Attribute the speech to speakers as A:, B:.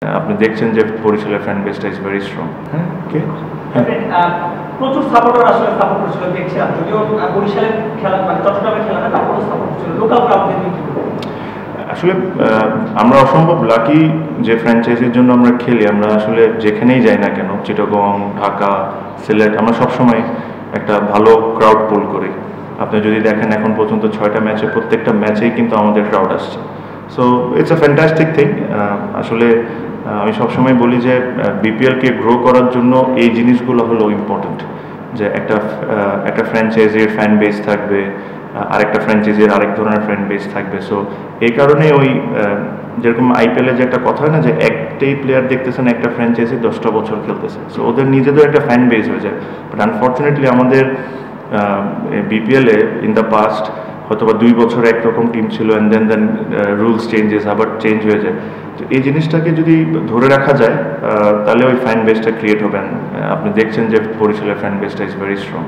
A: আপনি দেখছেন যে বরিশালের ফ্যান বেসটা ইজ ভেরি স্ট্রং। হ্যাঁ, ওকে।
B: প্রচুর সাপোর্টার আসলে সাপোর্ট করছিল দেখছিলাম, যদিও বরিশালের খেলা মানে চট্টগ্রামের খেলাটা তারপরে সাপোর্ট করছিল লোকাল ক্রাউডদের দিকে।
A: আসলে আমরা অসম্ভব লাকি যে ফ্র্যাঞ্চাইজির জন্য আমরা খেলি। আমরা আসলে যেখানেই যাই না কেন, চিটাগং, ঢাকা, সিলেট, আমরা সবসময় একটা ভালো ক্রাউড পুল করি। আপনি যদি দেখেন এখন পর্যন্ত 6টা ম্যাচে প্রত্যেকটা ম্যাচেই কিন্তু আমাদের ক্রাউড আসছে। So it's a fantastic thing. আসলে আমি সবসময় বলি যে বিপিএলকে গ্রো করার জন্য এই জিনিসগুলো হলো ইম্পর্টেন্ট, যে একটা ফ্র্যাঞ্চাইজির ফ্যান বেস থাকবে, আরেকটা ফ্র্যাঞ্চাইজির আরেক ধরনের ফ্যান বেস থাকবে। সো এই কারণে ওই যেরকম আইপিএলে যে একটা কথা হয় না, যে একটাই প্লেয়ার দেখতেছেন একটা ফ্র্যাঞ্চাইজি 10টা বছর খেলতেছে, সো ওদের নিজেদের একটা ফ্যান বেস হয়ে যায়। বাট আনফর্চুনেটলি আমাদের বিপিএলে ইন দ্য পাস্ট হয়তোবা 2 বছর একরকম টিম ছিল, অ্যান্ড দেন রুলস চেঞ্জেস, আবার চেঞ্জ হয়ে যায়। তো এই জিনিসটাকে যদি ধরে রাখা যায় তাহলে ওই ফ্যান বেসটা ক্রিয়েট হবেন। আপনি দেখছেন যে বরিশালের ফ্যান বেসটা ইজ ভেরি স্ট্রং।